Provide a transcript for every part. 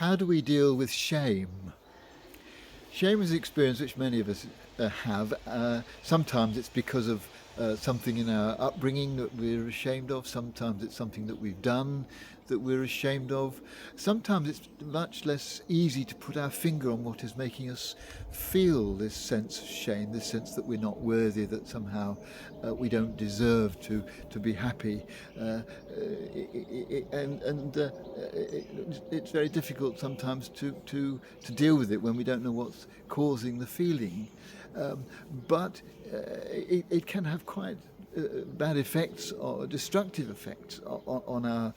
How do we deal with shame? Shame is an experience which many of us have. Sometimes it's because of something in our upbringing that we're ashamed of. Sometimes it's something that we've done that we're ashamed of. Sometimes it's much less easy to put our finger on what is making us feel this sense of shame, this sense that we're not worthy, that somehow we don't deserve to be happy. It's very difficult sometimes to deal with it when we don't know what's causing the feeling. But it can have quite bad effects or destructive effects on our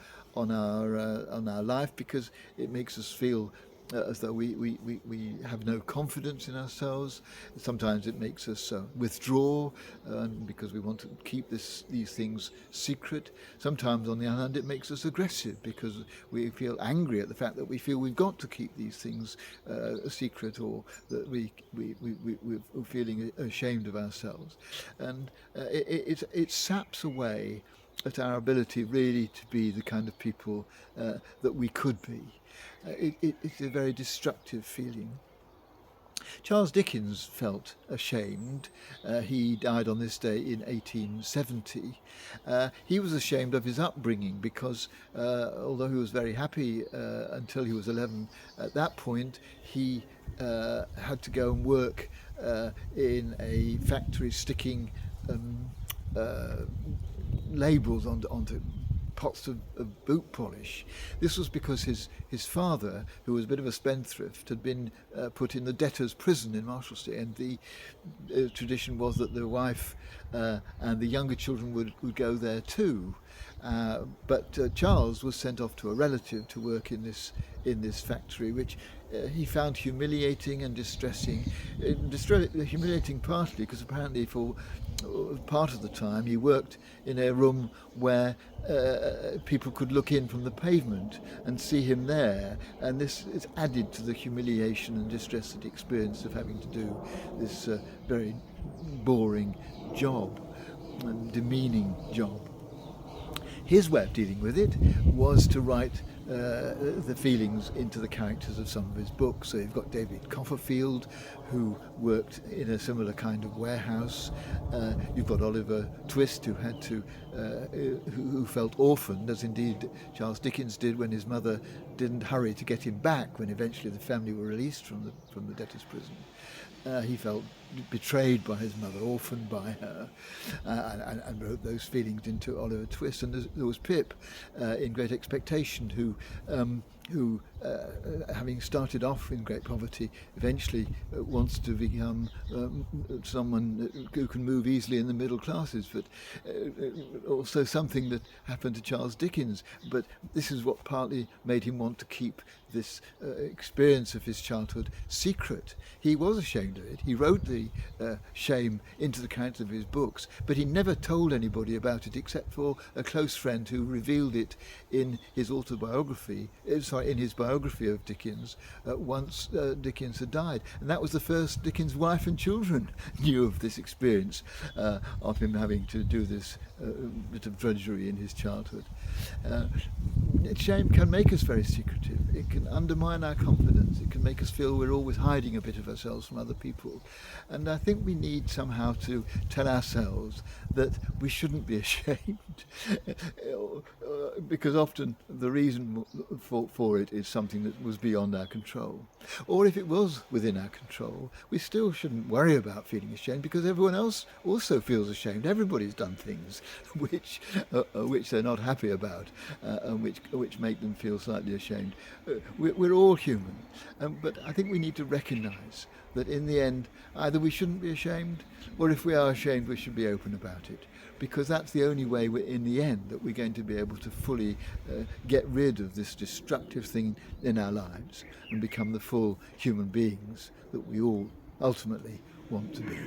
life, because it makes us feel as though we have no confidence in ourselves. Sometimes it makes us withdraw because we want to keep these things secret. Sometimes, on the other hand, it makes us aggressive because we feel angry at the fact that we feel we've got to keep these things secret, or that we're feeling ashamed of ourselves. And it saps away at our ability really to be the kind of people that we could be. It's a very destructive feeling. Charles Dickens felt ashamed. He died on this day in 1870. He was ashamed of his upbringing because, although he was very happy until he was 11, at that point he had to go and work in a factory sticking labels onto pots of boot polish. This was because his father, who was a bit of a spendthrift, had been put in the debtors' prison in Marshalsea, and the tradition was that the wife and the younger children would go there too. But Charles was sent off to a relative to work in this factory, which he found humiliating and distressing. Humiliating partly because apparently for part of the time he worked in a room where people could look in from the pavement and see him there, and this is added to the humiliation and distress that he experienced of having to do this very boring job and demeaning job. His way of dealing with it was to write the feelings into the characters of some of his books. So you've got David Copperfield, who worked in a similar kind of warehouse. You've got Oliver Twist, who felt orphaned, as indeed Charles Dickens did when his mother didn't hurry to get him back when eventually the family were released from the debtors' prison. He felt betrayed by his mother, orphaned by her, and wrote those feelings into Oliver Twist. And there was Pip in Great Expectation, who having started off in great poverty, eventually wants to become someone who can move easily in the middle classes, but also something that happened to Charles Dickens. But this is what partly made him want to keep this experience of his childhood secret. He was ashamed of it. He wrote the shame into the characters of his books, but he never told anybody about it except for a close friend who revealed it in his autobiography, in his biography of Dickens, once Dickens had died. And that was the first Dickens' wife and children knew of this experience of him having to do this bit of drudgery in his childhood. Shame can make us very secretive. It can undermine our confidence. It can make us feel we're always hiding a bit of ourselves from other people. And I think we need somehow to tell ourselves that we shouldn't be ashamed, because often the reason for it is something that was beyond our control. Or if it was within our control, we still shouldn't worry about feeling ashamed, because everyone else also feels ashamed. Everybody's done things which they're not happy about, and which make them feel slightly ashamed. We're all human, but I think we need to recognise that in the end, either we shouldn't be ashamed, or if we are ashamed, we should be open about it, because that's the only way in the end that we're going to be able to fully get rid of this destructive thing in our lives and become the full human beings that we all ultimately want to be.